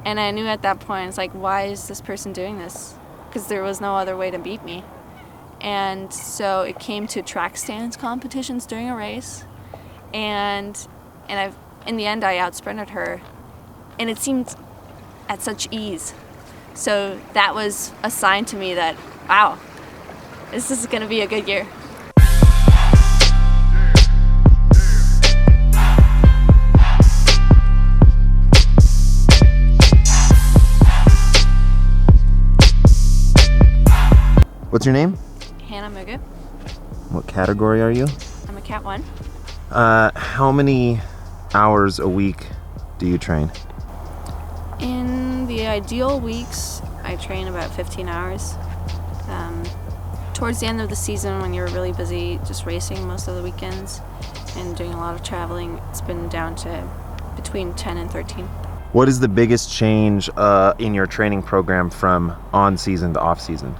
And I knew at that point, it's like, why is this person doing this? Because there was no other way to beat me. And so it came to track stance competitions during a race. And in the end, I outsprinted her. And it seemed at such ease. So that was a sign to me that, wow, this is going to be a good year. What's your name? Hanna Muegge. What category are you? I'm a Cat 1. How many hours a week do you train? In the ideal weeks, I train about 15 hours. Towards the end of the season, when you're really busy just racing most of the weekends and doing a lot of traveling, it's been down to between 10 and 13. What is the biggest change in your training program from on-season to off-season?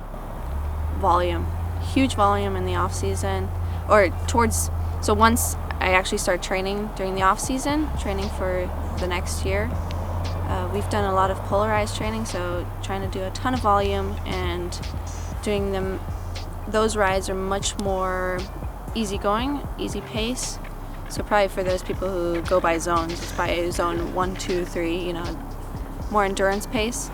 Volume. Huge volume in the off-season. So once I actually start training during the off-season, training for the next year, we've done a lot of polarized training, so trying to do a ton of volume and doing them. Those rides are much more easygoing, easy pace. So probably for those people who go by zones, it's by zone 1, 2, 3, more endurance pace.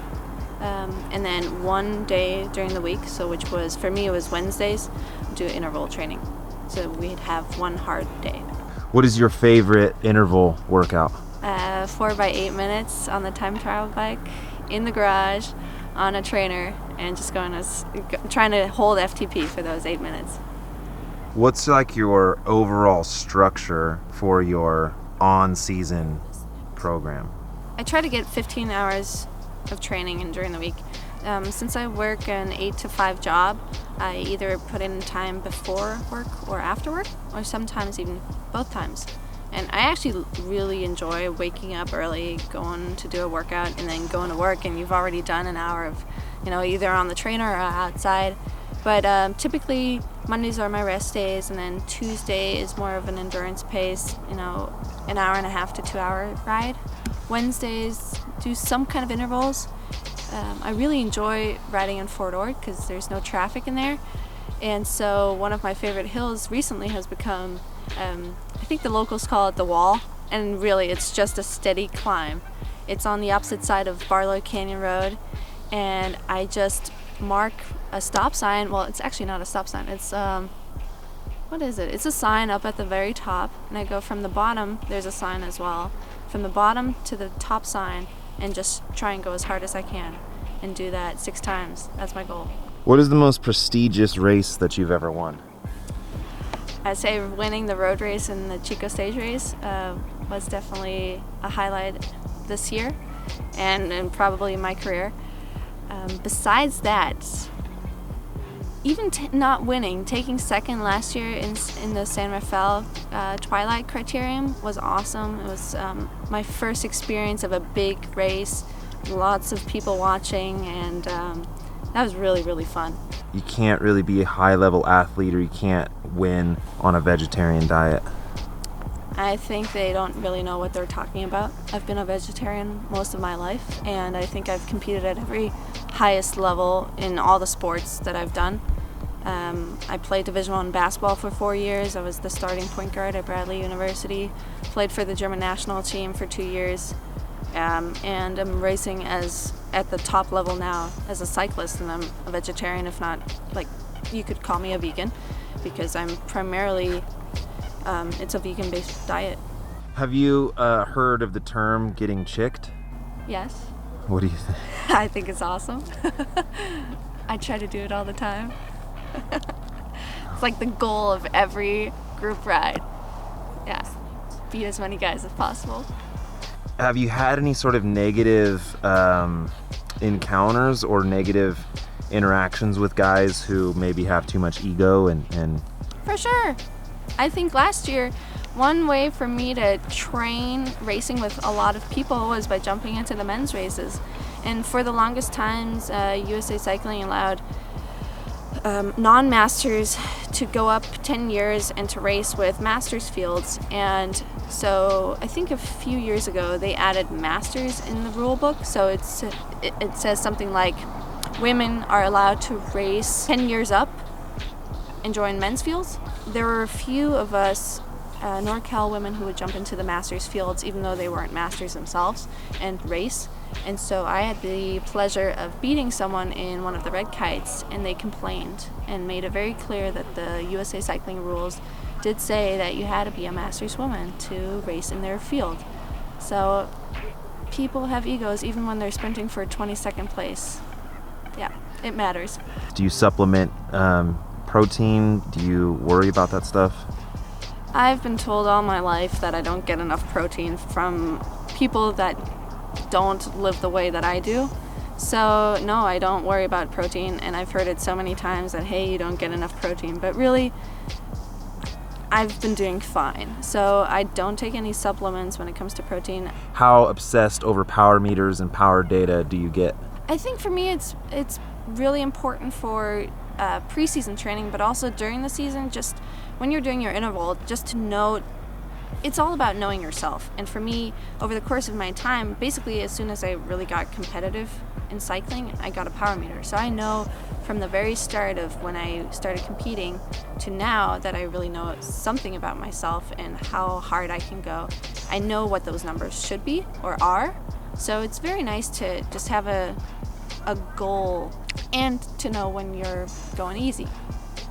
And then one day during the week, so which was, for me, it was Wednesdays, do interval training. So we'd have one hard day. What is your favorite interval workout? 4 by 8 minutes on the time trial bike, in the garage, on a trainer, and just trying to hold FTP for those 8 minutes. What's like your overall structure for your on-season program? I try to get 15 hours of training in during the week. Since I work an 8 to 5 job, I either put in time before work or after work, or sometimes even both times. And I actually really enjoy waking up early, going to do a workout, and then going to work, and you've already done an hour of, either on the trainer or outside. But typically Mondays are my rest days, and then Tuesday is more of an endurance pace, an hour and a half to 2 hour ride. Wednesdays do some kind of intervals. I really enjoy riding in Fort Ord because there's no traffic in there. And so one of my favorite hills recently has become, I think the locals call it the Wall, and really it's just a steady climb. It's on the opposite side of Barlow Canyon Road, and I just mark a stop sign. Well, it's actually not a stop sign. It's, what is it? It's a sign up at the very top, and I go from the bottom, there's a sign as well, from the bottom to the top sign, and just try and go as hard as I can and do that 6 times. That's my goal. What is the most prestigious race that you've ever won? I'd say winning the road race and the Chico Stage Race was definitely a highlight this year and probably my career. Besides that, even not winning, taking second last year in the San Rafael Twilight Criterium was awesome. It was my first experience of a big race, lots of people watching, and that was really, really fun. You can't really be a high-level athlete, or you can't win on a vegetarian diet. I think they don't really know what they're talking about. I've been a vegetarian most of my life, and I think I've competed at every highest level in all the sports that I've done. I played Division I basketball for 4 years. I was the starting point guard at Bradley University. Played for the German national team for 2 years. And I'm racing at the top level now as a cyclist, and I'm a vegetarian, if not, you could call me a vegan, because I'm primarily, it's a vegan-based diet. Have you heard of the term getting chicked? Yes. What do you think? I think it's awesome. I try to do it all the time. It's like the goal of every group ride. Yeah, beat as many guys as possible. Have you had any sort of negative encounters or negative interactions with guys who maybe have too much ego and... For sure. I think last year, one way for me to train racing with a lot of people was by jumping into the men's races. And for the longest times, USA Cycling allowed non-masters to go up 10 years and to race with masters fields. And So I think a few years ago they added masters in the rule book. So it says something like women are allowed to race 10 years up and join men's fields. There were a few of us NorCal women who would jump into the masters fields even though they weren't masters themselves and race. And so I had the pleasure of beating someone in one of the red kites, and they complained and made it very clear that the USA Cycling rules did say that you had to be a masters woman to race in their field. So people have egos even when they're sprinting for 22nd place. Yeah, it matters. Do you supplement protein? Do you worry about that stuff? I've been told all my life that I don't get enough protein from people that don't live the way that I do. So no, I don't worry about protein, and I've heard it so many times that, hey, you don't get enough protein, but really I've been doing fine. So I don't take any supplements when it comes to protein. How obsessed over power meters and power data do you get? I think for me it's really important for preseason training, but also during the season, just when you're doing your interval, just to know. It's all about knowing yourself. And for me, over the course of my time, basically as soon as I really got competitive in cycling, I got a power meter. So I know from the very start of when I started competing to now that I really know something about myself and how hard I can go. I know what those numbers should be or are. So it's very nice to just have a goal and to know when you're going easy,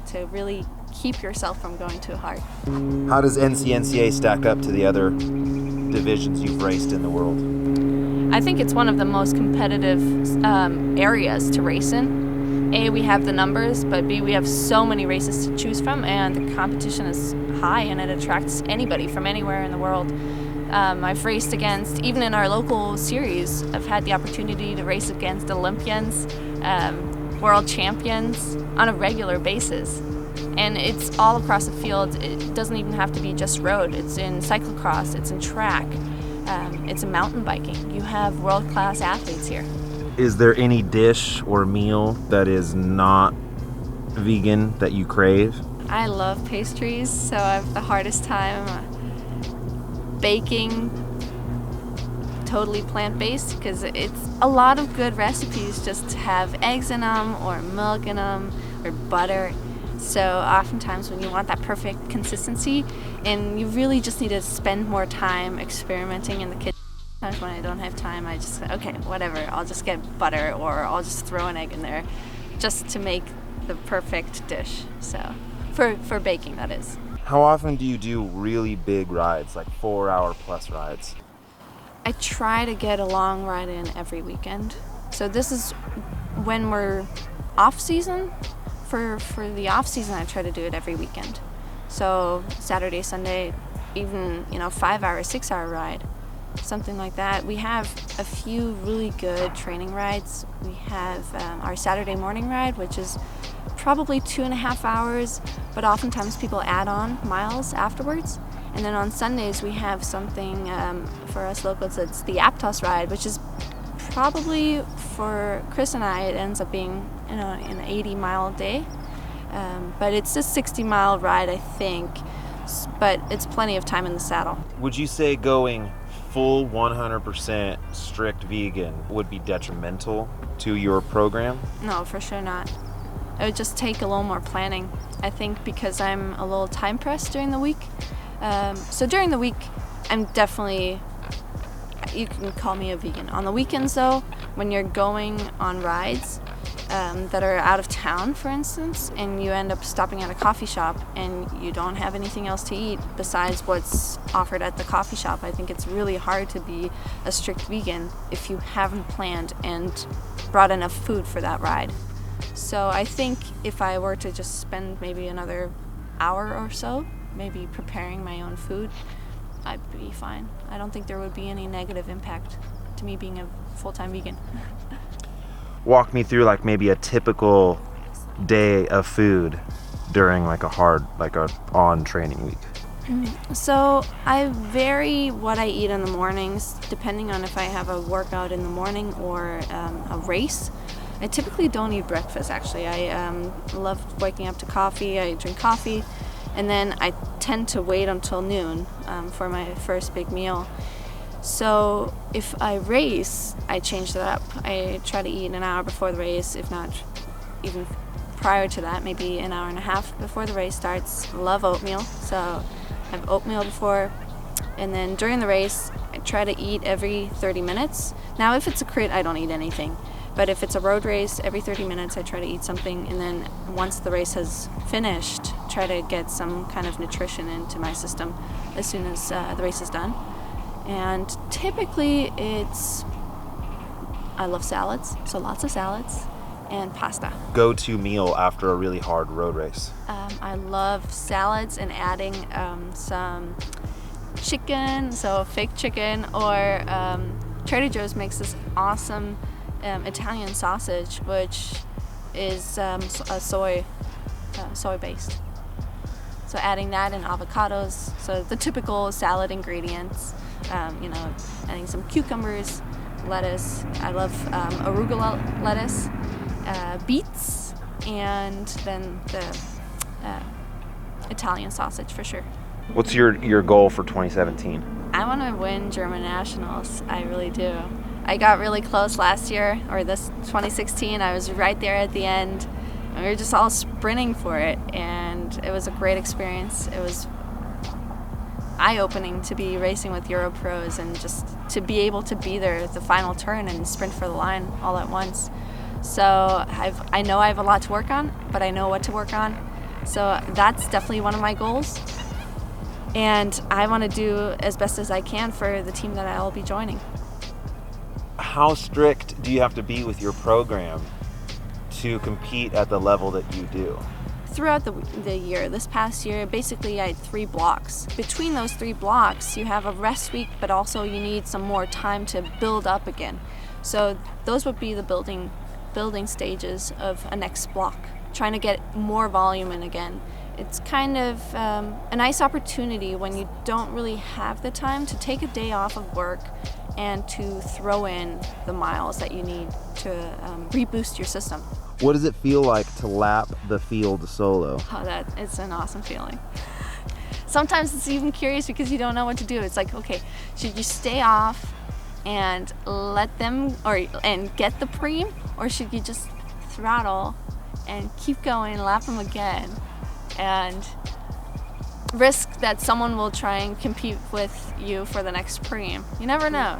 to really keep yourself from going too hard. How does NCNCA stack up to the other divisions you've raced in the world? I think it's one of the most competitive areas to race in. A, we have the numbers, but B, we have so many races to choose from, and the competition is high and it attracts anybody from anywhere in the world. I've raced against, even in our local series, I've had the opportunity to race against Olympians, world champions on a regular basis. And it's all across the field. It doesn't even have to be just road. It's in cyclocross, it's in track, it's in mountain biking. You have world-class athletes here. Is there any dish or meal that is not vegan that you crave? I love pastries, so I have the hardest time baking totally plant-based, because it's a lot of good recipes just have eggs in them or milk in them or butter. So oftentimes when you want that perfect consistency and you really just need to spend more time experimenting in the kitchen, sometimes when I don't have time, I just say, okay, whatever, I'll just get butter or I'll just throw an egg in there just to make the perfect dish. So for baking, that is. How often do you do really big rides, like 4-hour plus rides? I try to get a long ride in every weekend. So this is when we're off season. For the off season, I try to do it every weekend. So Saturday, Sunday, even 5-hour, 6-hour ride, something like that. We have a few really good training rides. We have our Saturday morning ride, which is probably 2.5 hours, but oftentimes people add on miles afterwards. And then on Sundays we have something for us locals. It's the Aptos ride, which is probably for Chris and I, it ends up being an 80-mile day, but it's a 60-mile ride, I think, but it's plenty of time in the saddle. Would you say going full 100% strict vegan would be detrimental to your program? No, for sure not. It would just take a little more planning, I think, because I'm a little time pressed during the week. So during the week, I'm definitely, you can call me a vegan. On the weekends, though, when you're going on rides that are out of town, for instance, and you end up stopping at a coffee shop and you don't have anything else to eat besides what's offered at the coffee shop, I think it's really hard to be a strict vegan if you haven't planned and brought enough food for that ride. So I think if I were to just spend maybe another hour or so, maybe preparing my own food, I'd be fine. I don't think there would be any negative impact to me being a full-time vegan. Walk me through like maybe a typical day of food during like a on training week. So I vary what I eat in the mornings depending on if I have a workout in the morning or a race. I typically don't eat breakfast, actually. I love waking up to coffee. I drink coffee, and then I tend to wait until noon for my first big meal. So if I race, I change that up. I try to eat an hour before the race, if not even prior to that, maybe an hour and a half before the race starts. Love oatmeal, so I have oatmeal before. And then during the race, I try to eat every 30 minutes. Now, if it's a crit, I don't eat anything. But if it's a road race, every 30 minutes I try to eat something. And then once the race has finished, try to get some kind of nutrition into my system as soon as the race is done. And typically I love salads, so lots of salads and pasta. Go-to meal after a really hard road race? I love salads and adding some chicken, so fake chicken, or Trader Joe's makes this awesome Italian sausage, which is soy based. So adding that and avocados, so the typical salad ingredients. Adding some cucumbers, lettuce. I love arugula lettuce, beets, and then the Italian sausage for sure. What's your goal for 2017? I want to win German nationals. I really do. I got really close last year, or this 2016. I was right there at the end. And we were just all sprinting for it, and it was a great experience. It was eye-opening to be racing with Euro pros and just to be able to be there at the final turn and sprint for the line all at once. So I know I have a lot to work on, but I know what to work on. So that's definitely one of my goals. And I want to do as best as I can for the team that I'll be joining. How strict do you have to be with your program to compete at the level that you do? Throughout the year, this past year, basically I had 3 blocks. Between those 3 blocks, you have a rest week, but also you need some more time to build up again. So those would be the building stages of a next block, trying to get more volume in again. It's kind of a nice opportunity when you don't really have the time to take a day off of work and to throw in the miles that you need to reboost your system. What does it feel like to lap the field solo? Oh, it's an awesome feeling. Sometimes it's even curious because you don't know what to do. It's like, okay, should you stay off and let them, and get the preem, or should you just throttle and keep going, lap them again, and risk that someone will try and compete with you for the next preem? You never know.